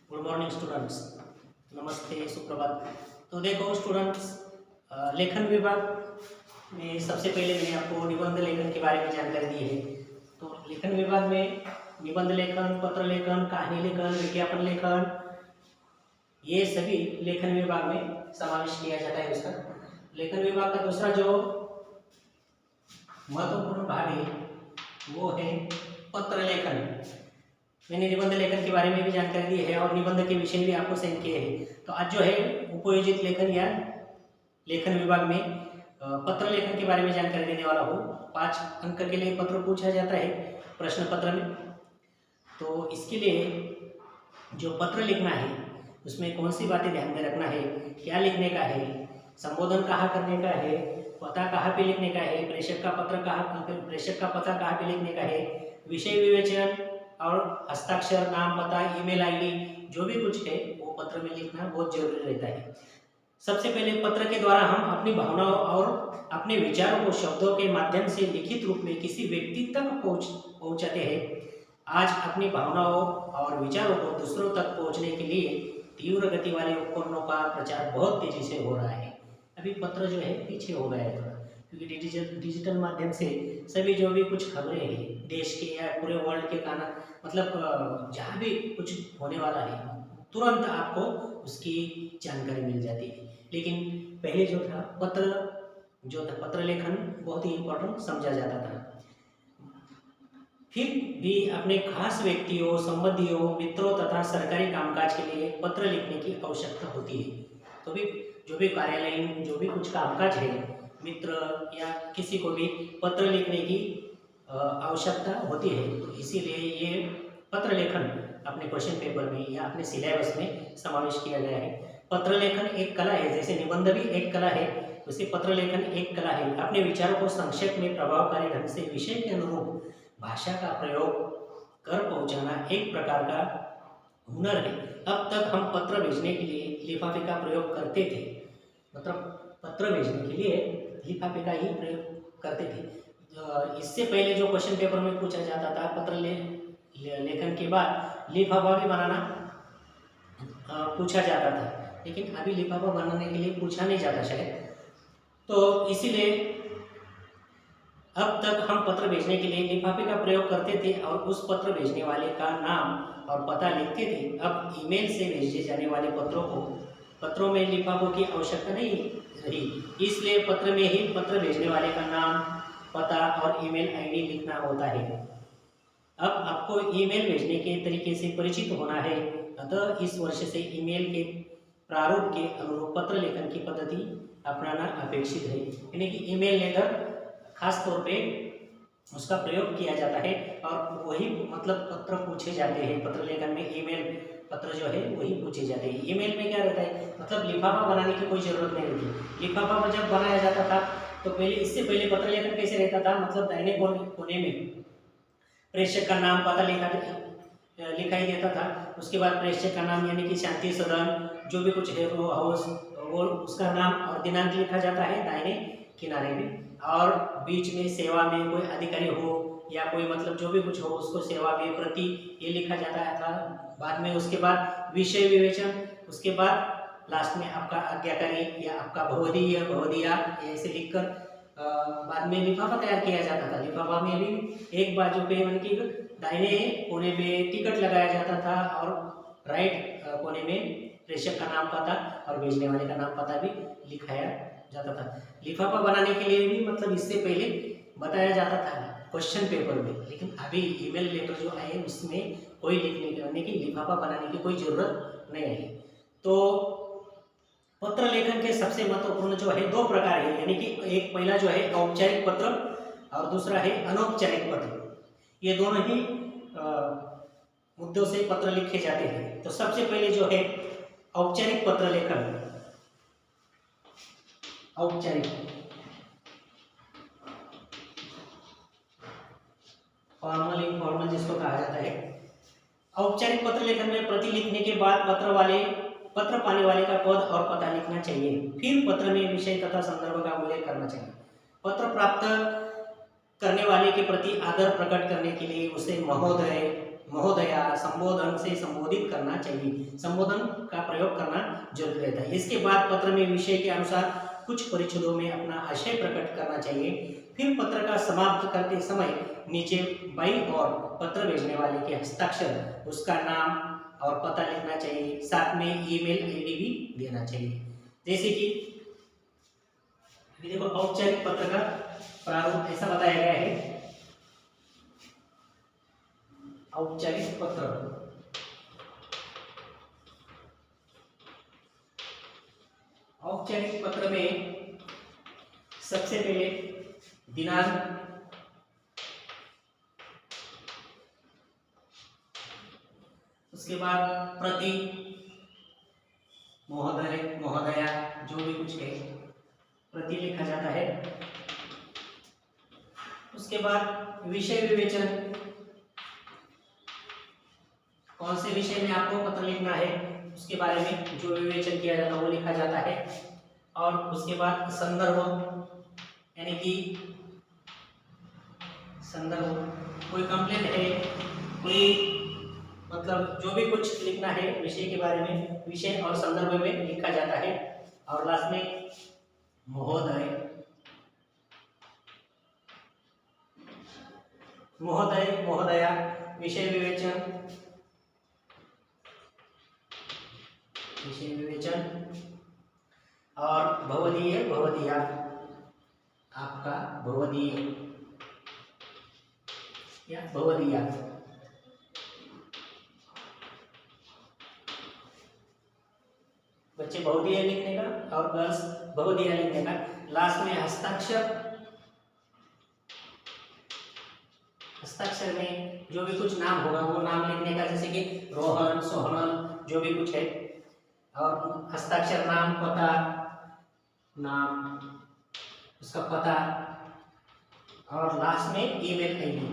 Good morning students. नमस्ते, सुप्रभात। तो देखो स्टूडेंट्स, लेखन विभाग में सबसे पहले मैंने आपको निबंध लेखन के बारे में जानकारी दी है। तो लेखन विभाग में निबंध लेखन, पत्र लेखन, कहानी लेखन, विज्ञापन लेखन, ये सभी लेखन विभाग में समावेश किया जाता है। उसका लेखन विभाग का दूसरा जो महत्वपूर्ण भाग है वो है पत्र लेखन। मैंने निबंध लेखन के बारे में भी जानकारी दी है और निबंध के विषय भी आपको सेंड किए हैं। तो आज जो है उपयोजित लेखन या लेखन विभाग में पत्र लेखन के बारे में जानकारी देने वाला हूँ। 5 अंक के लिए पत्र पूछा जाता है प्रश्न पत्र में। तो इसके लिए जो पत्र लिखना है उसमें कौन सी बातें ध्यान में रखना है, क्या लिखने का है, संबोधन कहाँ करने का है, पता कहाँ पे लिखने का है, प्रेषक का पता कहाँ पे लिखने का है, विषय विवेचन और हस्ताक्षर, नाम, पता, ईमेल आईडी, जो भी कुछ है वो पत्र में लिखना बहुत जरूरी रहता है। सबसे पहले पत्र के द्वारा हम अपनी भावनाओं और अपने विचारों को शब्दों के माध्यम से लिखित रूप में किसी व्यक्ति तक पहुंचाते हैं। आज अपनी भावनाओं और विचारों को दूसरों तक पहुंचने के लिए तीव्र गति वाले उपकरणों का प्रचार बहुत तेजी से हो रहा है। अभी पत्र जो है पीछे हो गया है थोड़ा, क्योंकि डिजिटल माध्यम से सभी जो भी कुछ खबरें हैं देश के या पूरे वर्ल्ड के खाना मतलब जहाँ भी कुछ होने वाला है तुरंत आपको उसकी जानकारी मिल जाती है। लेकिन पहले जो था पत्र लेखन बहुत ही इम्पोर्टेंट समझा जाता था। फिर भी अपने खास व्यक्तियों, संबंधियों, मित्रों तथा सरकारी कामकाज के लिए पत्र लिखने की आवश्यकता होती है। तो भी जो भी कार्यालयीन जो भी कुछ कामकाज है, मित्र या किसी को भी पत्र लिखने की आवश्यकता होती है। तो इसीलिए ये पत्र लेखन अपने क्वेश्चन पेपर में या अपने सिलेबस में समावेश किया गया है। पत्र लेखन एक कला है, जैसे निबंध भी एक कला है वैसे पत्र लेखन एक कला है। अपने विचारों को संक्षेप में प्रभावकारी ढंग से विषय के अनुरूप भाषा का प्रयोग कर पहुंचाना एक प्रकार का हुनर है। अब तक हम पत्र भेजने के लिए लिफाफे का प्रयोग करते थे, मतलब पत्र भेजने के लिए लिफाफे का ही प्रयोग करते थे। इससे पहले जो क्वेश्चन पेपर में पूछा जाता था पत्र लेखन के बाद लिफाफा भी बनाना पूछा जाता था, लेकिन अभी लिफाफा बनाने के लिए पूछा नहीं जाता शायद। तो इसीलिए अब तक हम पत्र भेजने के लिए लिफाफे का प्रयोग करते थे और उस पत्र भेजने वाले का नाम और पता लिखते थे। अब ईमेल से भेजे जाने वाले पत्रों में लिफाफों की आवश्यकता नहीं रही, इसलिए पत्र में ही पत्र भेजने वाले का नाम, पता और ईमेल आईडी लिखना होता है। अब आपको ईमेल भेजने के तरीके से परिचित होना है, अतः इस वर्ष से ईमेल के प्रारूप के अनुरूप पत्र लेखन की पद्धति अपनाना अपेक्षित है। यानी कि ईमेल लेटर खास तौर पे उसका प्रयोग किया जाता है और वही मतलब पत्र पूछे जाते हैं। पत्र लेखन में ईमेल पत्र जो है वही पूछे जाते हैं। ईमेल में क्या रहता है, मतलब लिफाफा बनाने की कोई ज़रूरत नहीं रहती। लिफाफा जब बनाया जाता था तो इससे पहले पत्र लेखन कैसे रहता था, मतलब दाहिने कोने में प्रेषक का नाम, पता लिखाई देता था। उसके बाद प्रेषक का नाम यानी कि शांति सदन जो भी कुछ है वो हाउस, वो उसका नाम और दिनांक लिखा जाता है दाहिने किनारे में। और बीच में सेवा में कोई अधिकारी हो या कोई मतलब जो भी कुछ हो उसको सेवा में प्रति ये लिखा जाता था। बाद में उसके बाद विषय विवेचन, उसके बाद लास्ट में आपका आज्ञाकारी या आपका भवदी या भवदिया ऐसे लिखकर बाद में लिफाफा तैयार किया जाता था। लिफाफा में भी एक बाजू पे यानी कि दाहिने कोने में टिकट लगाया जाता था और राइट कोने में प्रेषक का नाम, पता और भेजने वाले का नाम, पता भी लिखाया जाता था। लिफाफा बनाने के लिए भी मतलब इससे पहले बताया जाता था क्वेश्चन पेपर में, लेकिन अभी ईमेल लेटर जो आए उसमें कोई लिखने की लिफाफा बनाने की कोई ज़रूरत नहीं है। तो पत्र लेखन के सबसे महत्वपूर्ण जो है 2 प्रकार है, यानी कि एक पहला जो है औपचारिक पत्र और दूसरा है अनौपचारिक पत्र। ये दोनों ही मुद्दों से पत्र लिखे जाते हैं। तो सबसे पहले जो है औपचारिक पत्र लेखन, औपचारिक फॉर्मल इनफॉर्मल जिसको कहा जाता है। औपचारिक पत्र लेखन में प्रति लिखने के बाद पत्र पाने वाले का पद और पता लिखना चाहिए। फिर पत्र में विषय तथा संदर्भ का उल्लेख करना चाहिए। पत्र प्राप्त करने वाले के प्रति आदर प्रकट करने के लिए उसे महोदय, महोदया संबोधन से संबोधित करना चाहिए, संबोधन का प्रयोग करना जरूरी रहता है। इसके बाद पत्र में विषय के अनुसार कुछ परिच्छेदों में अपना आशय प्रकट करना चाहिए। फिर पत्र का समाप्त करते समय नीचे बाईं ओर पत्र भेजने वाले के हस्ताक्षर, उसका नाम और पता लिखना चाहिए, साथ में ईमेल आईडी भी देना चाहिए। जैसे कि देखो औपचारिक पत्र का प्रारूप ऐसा बताया गया है। औपचारिक पत्र, औपचारिक पत्र में सबसे पहले दिनांक, उसके बाद प्रति, महोदय महोदया जो भी कुछ है प्रति लिखा जाता है। उसके बाद विषय विवेचन, कौन से विषय में आपको पत्र लिखना है उसके बारे में जो विवेचन किया जाता है वो लिखा जाता है। और उसके बाद संदर्भ, यानी कि संदर्भ, कोई कंप्लेंट है, कोई मतलब जो भी कुछ लिखना है विषय के बारे में, विषय और संदर्भ में लिखा जाता है। और लास्ट में महोदय, महोदय महोदया, विषय विवेचन, विषय विवेचन, और भवदीय भवदीया, आपका भवदीय या भवदीया। बच्चे भवदीय लिखने का और गर्ल्स भवदीया लिखने का। लास्ट में हस्ताक्षर, हस्ताक्षर में जो भी कुछ नाम होगा वो नाम लिखने का, जैसे कि रोहन, सोहनल जो भी कुछ है। और हस्ताक्षर, नाम, पता, नाम, उसका पता, और लास्ट में ईमेल आईडी,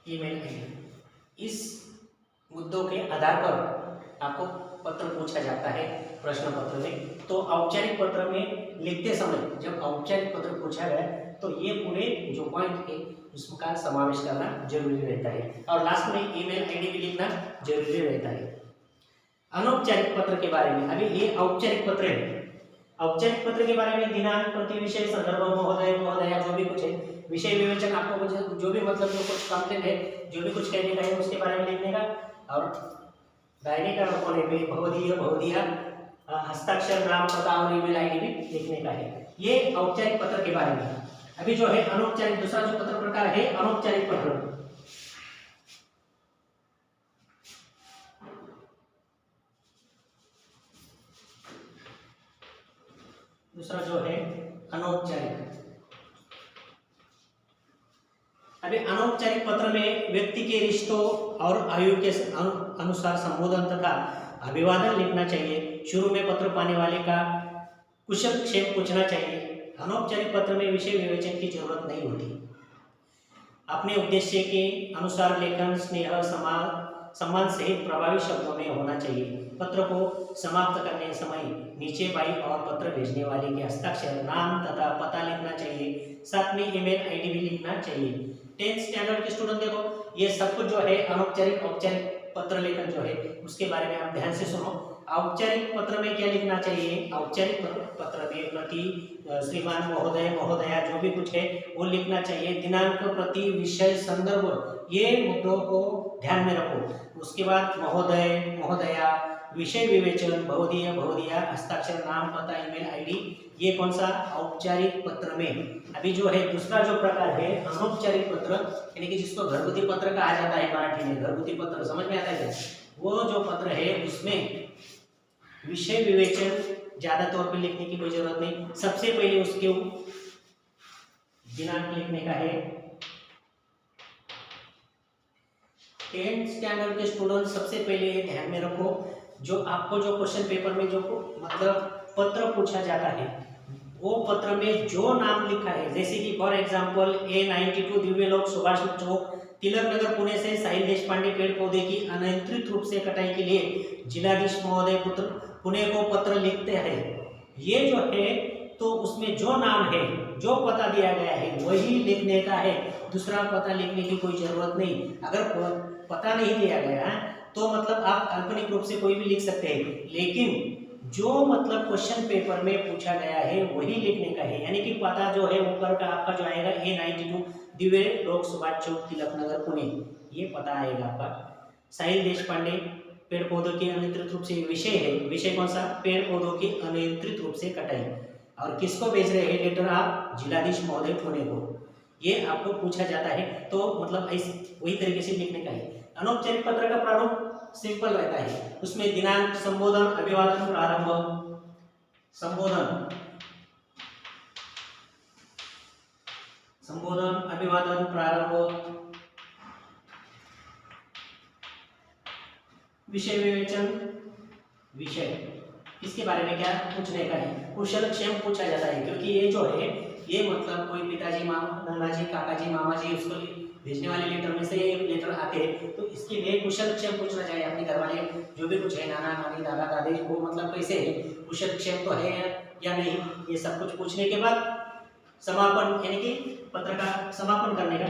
ईमेल आईडी। इस मुद्दों के आधार पर आपको पत्र पूछा जाता है प्रश्न पत्र में। तो औपचारिक पत्र में लिखते समय जब औपचारिक पत्र पूछा गया तो ये पूरे जो पॉइंट है उसका समावेश करना जरूरी रहता है। और लास्ट में ईमेल आईडी भी लिखना जरूरी रहता है। अनौपचारिक पत्र के बारे में, अभी ये औपचारिक पत्र है। औपचारिक पत्र के बारे में दिनांक, प्रति, विषय, संदर्भ, महोदय महोदया जो भी कुछ है, विषय विवेचन, आपको कुछ जो भी मतलब जो कुछ कंप्लेंट है, जो भी कुछ कहने का है उसके बारे में लिखने का। और दाहिने का कोने पे भवदीय भवदीया, हस्ताक्षर, नाम, पता और ईमेल आईडी भी लिखने का है। ये औपचारिक पत्र के बारे में। अभी जो है अनौपचारिक, दूसरा जो पत्र प्रकार है अनौपचारिक पत्र। दूसरा जो है अनौपचारिक। अभी अनौपचारिक पत्र में व्यक्ति के रिश्तों और आयु के अनुसार संबोधन तथा अभिवादन लिखना चाहिए। शुरू में पत्र पाने वाले का कुशल क्षेम पूछना चाहिए। अनौपचारिक पत्र में विषय विवेचन की जरूरत नहीं होती। अपने उद्देश्य के अनुसार लेखन स्नेह सम्मान सहित प्रभावी शब्दों में होना चाहिए। पत्र को समाप्त करने समय नीचे बाईं ओर पत्र भेजने वाले के हस्ताक्षर, नाम तथा पता लिखना चाहिए। साथ में ईमेल आईडी भी लिखना चाहिए। 10th स्टैंडर्ड के स्टूडेंट देखो, ये सब कुछ जो है अनौपचारिक औपचारिक पत्र लेखन जो है उसके बारे में आप ध्यान से सुनो। औपचारिक पत्र में क्या लिखना चाहिए? औपचारिक पत्र में प्रति, श्रीमान, महोदय महोदया जो भी कुछ है वो लिखना चाहिए। दिनांक, प्रति, विषय, संदर्भ ये मुद्दों को ध्यान में रखो। उसके बाद महोदय महोदया, विषय विवेचन, भवदीय भवदीया, हस्ताक्षर, नाम, पता, ईमेल आईडी, ये कौन सा? औपचारिक पत्र में। अभी जो है दूसरा जो प्रकार है अनौपचारिक पत्र, यानी कि जिसको घरगुती पत्र कहा जाता है मराठी में। घरगुती पत्र समझ में आता है? वो जो पत्र है उसमें विषय विवेचन ज्यादा तौर पे लिखने की कोई जरूरत नहीं। सबसे पहले उसके दिनांक लिखने का है। 10th स्टैंडर्ड के स्टूडेंट सबसे पहले ये ध्यान में रखो, जो आपको जो क्वेश्चन पेपर में जो मतलब पत्र पूछा जाता है वो पत्र में जो नाम लिखा है, जैसे कि for example A92 दिव्यलोक Subhash Chowk Tilak Nagar Pune से साहिल देशपांडे पेड़ पौधे की अनियंत्रित रूप से कटाई के लिए जिलाधीश महोदय पुणे को पत्र लिखते हैं। ये जो है तो उसमें जो नाम है, जो पता दिया गया है वही लिखने का है, दूसरा पता लिखने की कोई जरूरत नहीं। अगर पता नहीं दिया गया है तो मतलब आप काल्पनिक रूप से कोई भी लिख सकते हैं, लेकिन जो मतलब क्वेश्चन पेपर में पूछा गया है वही लिखने का है। यानी कि पता जो है ऊपर का आपका जो आएगा A92 दिव्य लोक सुभाष चौक तिलक नगर पुणे, ये पता आएगा आपका। साहिल देशपांडे, पेड़ पौधों के अनियंत्रित रूप से विषय है, विषय कौन सा? पेड़ पौधों की अनियंत्रित रूप से कटाई। और किसको भेज रहे हैं लेटर आप? जिलाधीश महोदय पुणे को, ये आपको पूछा जाता है। तो मतलब इस वही तरीके से लिखने का है। अनौपचारिक पत्र का प्रारूप सिंपल रहता है, उसमें दिनांक, संबोधन, अभिवादन, प्रारंभ, संबोधन, अभिवादन, प्रारंभ, विषय विवेचन, विषय इसके बारे में क्या पूछने का है, कुशलक्षेम पूछा जाता है। क्योंकि ये जो है ये मतलब कोई पिताजी, नाना जी, काका जी, मामा जी उसको भेजने वाले लेटर में से ये लेटर आते हैं, तो इसके लिए कुशलक्षेम पूछना चाहिए। अपने घर वाले जो भी कुछ है, नाना नानी, दादा दादी, वो मतलब कैसे है, कुशलक्षेम तो है या नहीं, ये सब कुछ पूछने के बाद समापन, यानी कि पत्र का समापन करने का,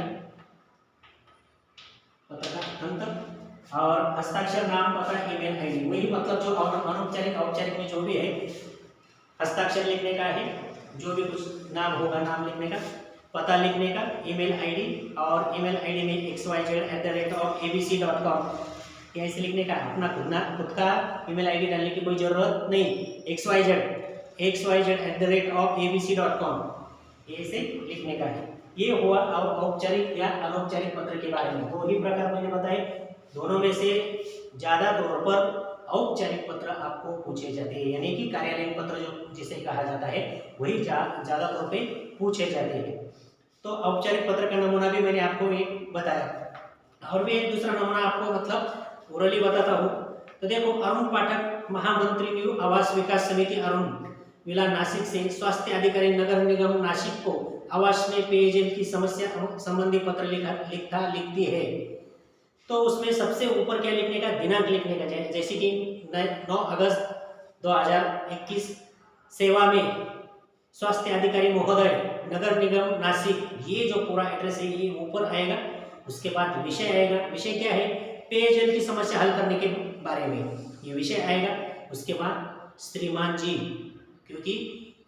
पत्र का अंत, और हस्ताक्षर, नाम, पता, ईमेल आईडी, वही मतलब जो अनौपचारिक औपचारिक में जो भी है हस्ताक्षर लिखने का है, जो भी कुछ नाम होगा नाम लिखने का, पता लिखने का, ईमेल आईडी, और ईमेल आईडी में xyz@abc.com ऐसे लिखने का। अपना खुद का ईमेल आईडी डालने की कोई जरूरत नहीं, xyz@abc.com ऐसे लिखने का है। ये हुआ औपचारिक या अनौपचारिक पत्र के बारे में। दो ही प्रकार मैंने बताए, दोनों में से ज्यादा तौर पर औपचारिक पत्र आपको पूछे जाते हैं, यानी कि कार्यालयीन पत्र जो जिसे कहा जाता है वही ज्यादा तौर पे पूछे जाते हैं। तो औपचारिक पत्र का नमूना भी मैंने आपको एक बताया, और भी एक दूसरा नमूना आपको मतलब ओरली बताता हूँ। तो देखो, अरुण पाठक, महामंत्री न्यू आवास विकास समिति अरुण विला नासिक से स्वास्थ्य अधिकारी नगर निगम नासिक को आवास में पेयजल की समस्या संबंधी पत्र लिखती है। तो उसमें सबसे ऊपर क्या लिखने का? दिनांक लिखने का, जैसे कि 9 अगस्त 2021 सेवा में स्वास्थ्य अधिकारी महोदय नगर निगम नासिक, ये जो पूरा एड्रेस है ये ऊपर आएगा। उसके बाद विषय आएगा, विषय क्या है? पेयजल की समस्या हल करने के बारे में ये विषय आएगा। उसके बाद श्रीमान जी, क्योंकि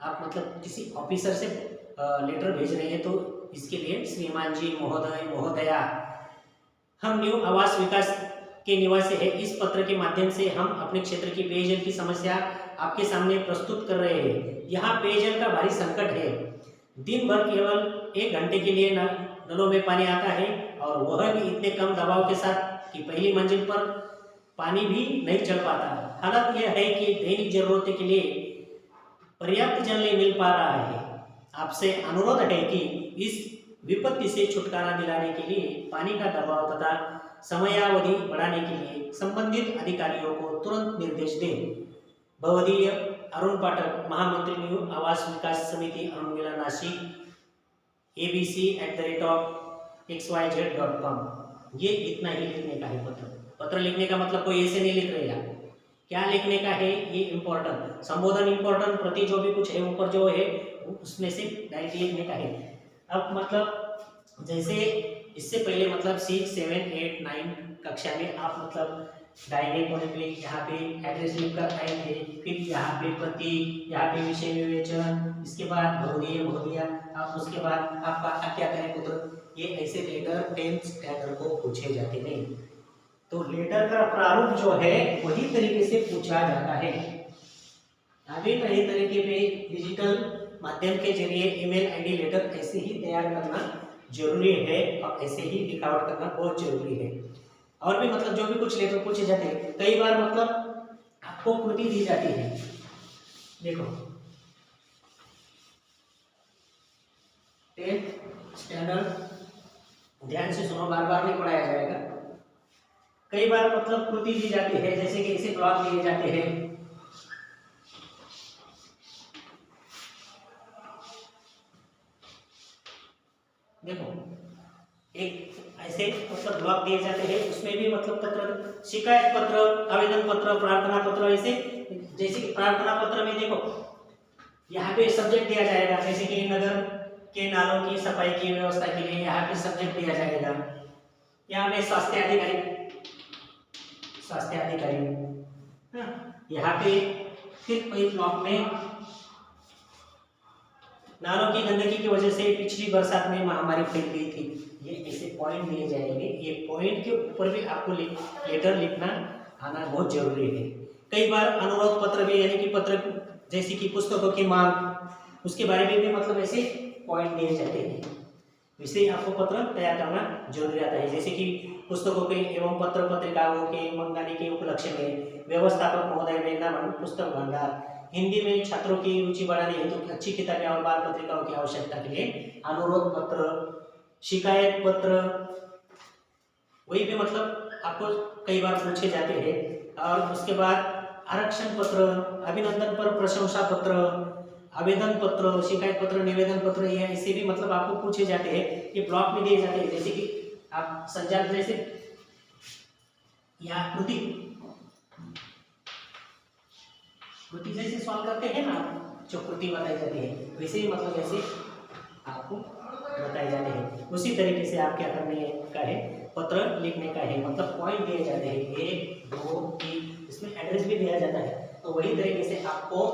आप मतलब किसी ऑफिसर से लेटर भेज रहे हैं तो इसके लिए श्रीमान जी, महोदय, महोदया, हम न्यू आवास विकास के निवासी है। इस पत्र के माध्यम से हम अपने क्षेत्र की पेयजल की समस्या आपके सामने प्रस्तुत कर रहे हैं। यहाँ पेयजल का भारी संकट है। दिन भर केवल 1 घंटे के लिए नलों में पानी आता है, और वह भी इतने कम दबाव के साथ कि पहली मंजिल पर पानी भी नहीं चल पाता। हालत यह है कि दैनिक जरूरतों के लिए पर्याप्त जल नहीं मिल पा रहा है। आपसे अनुरोध है कि इस विपत्ति से छुटकारा दिलाने के लिए पानी का दबाव तथा समयावधि बढ़ाने के लिए संबंधित अधिकारियों को तुरंत निर्देश दें। भवदीय अरुण पाठक, महामंत्री न्यू आवास विकास समिति अरुण विला नासिक, abc@xyz.com। ये इतना ही लिखने का है। पत्र लिखने का मतलब कोई ऐसे नहीं लिख रहे आप। क्या लिखने का है ये इम्पोर्टेंट, संबोधन इम्पोर्टेंट, प्रति जो भी कुछ है ऊपर जो है उसमें से डायरेक्ट लिखने का है। अब मतलब जैसे इससे पहले मतलब 6, 7, 8, 9 कक्षा में आप मतलब दाहिने कोने पे यहाँ पे एड्रेस लिखकर आए थे, फिर यहाँ पे प्रति, यहाँ पे विषय विवेचन, इसके बाद भवदीय, महोदया, आप उसके बाद आपका क्या करें पुत्र, ये ऐसे लेटर 10th स्टैंडर्ड को पूछे जाते हैं। तो लेटर का प्रारूप जो है वही तरीके से पूछा जाता है। अभी नए तरीके पे डिजिटल माध्यम के जरिए ईमेल आईडी लेटर ऐसे ही तैयार करना जरूरी है, और ऐसे ही लिखावट करना बहुत जरूरी है। और भी मतलब जो भी कुछ लेटर पूछे जाते हैं, कई बार मतलब आपको कृति दी जाती है। देखो 10th स्टैंडर्ड, ध्यान से सुनो, बार बार नहीं पढ़ाया जाएगा। कई बार मतलब कृति दी जाती है, जैसे कि ऐसे ब्लॉक दिए जाते हैं। देखो एक ऐसे मतलब ब्लॉक दिए जाते हैं, उसमें भी मतलब पत्र, शिकायत पत्र, आवेदन पत्र, प्रार्थना पत्र, ऐसे। जैसे कि प्रार्थना पत्र में देखो यहाँ पे सब्जेक्ट दिया जाएगा, जैसे कि नगर के नालों की सफाई की व्यवस्था के लिए यहाँ पे सब्जेक्ट दिया जाएगा। यहाँ पे स्वास्थ्य अधिकारी, स्वास्थ्य अधिकारी, हाँ। यहाँ पे फिर कोई ब्लॉक में नालों की गंदगी की वजह से पिछली बरसात में महामारी फैल गई थी। ये ऐसे पॉइंट दिए जाएंगे, ये पॉइंट के ऊपर भी आपको लेटर लिखना आना बहुत जरूरी है। कई बार अनुरोध पत्र भी, यानी कि पत्र जैसे कि पुस्तकों की मांग, उसके बारे में भी मतलब ऐसे पॉइंट दिए जाते हैं। इसलिए आपको पत्र तैयार करना जरूरी आता है। जैसे कि पुस्तकों के एवं पत्र पत्रिकाओं के मंगाने के उपलक्ष्य में व्यवस्थापक महोदय वृंदावन पुस्तक भंडार, हिंदी में छात्रों की रुचि बढ़ाने हेतु तो अच्छी किताबें और बाल पत्रिकाओं की आवश्यकता के लिए अनुरोध पत्र, शिकायत पत्र, वही भी मतलब आपको कई बार पूछे जाते हैं। और उसके बाद आरक्षण पत्र, अभिनंदन पर प्रशंसा पत्र, आवेदन पत्र, शिकायत पत्र, निवेदन पत्र, ये ऐसे भी मतलब आपको पूछे जाते हैं। ये ब्लॉक में दिए जाते हैं। जैसे कि आप संचार जैसे या कृति जैसे सॉल्व करते हैं ना, जो कृति बताई जाती है, वैसे ही मतलब ऐसे आपको बताए जाते हैं। उसी तरीके से आप क्या करने का है, पत्र लिखने का है, मतलब पॉइंट दिए जाते हैं 1 2 3, इसमें एड्रेस भी दिया जाता है। तो वही तरीके से आपको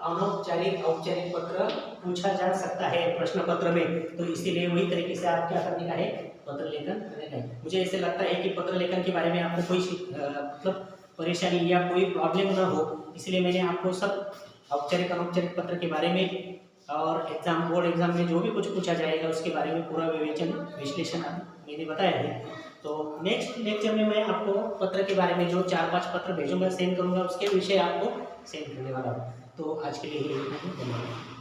अनौपचारिक औपचारिक पत्र पूछा जा सकता है प्रश्न पत्र में। तो इसीलिए वही तरीके से आप क्या करने का है, पत्र लेखन करने का है। मुझे ऐसे लगता है कि पत्र लेखन के बारे में आपको कोई मतलब परेशानी या कोई प्रॉब्लम ना हो, इसलिए मैंने आपको सब औपचारिक अनौपचारिक पत्र के बारे में और एग्जाम बोर्ड एग्जाम में जो भी कुछ पूछा जाएगा उसके बारे में पूरा विवेचन विश्लेषण मैंने बताया है। तो नेक्स्ट लेक्चर में मैं आपको पत्र के बारे में जो 4-5 पत्र भेजूंगा, सेंड करूंगा, उसके विषय आपको सेंड करने वाला हूँ। तो आज के लिए यही इतना ही, धन्यवाद।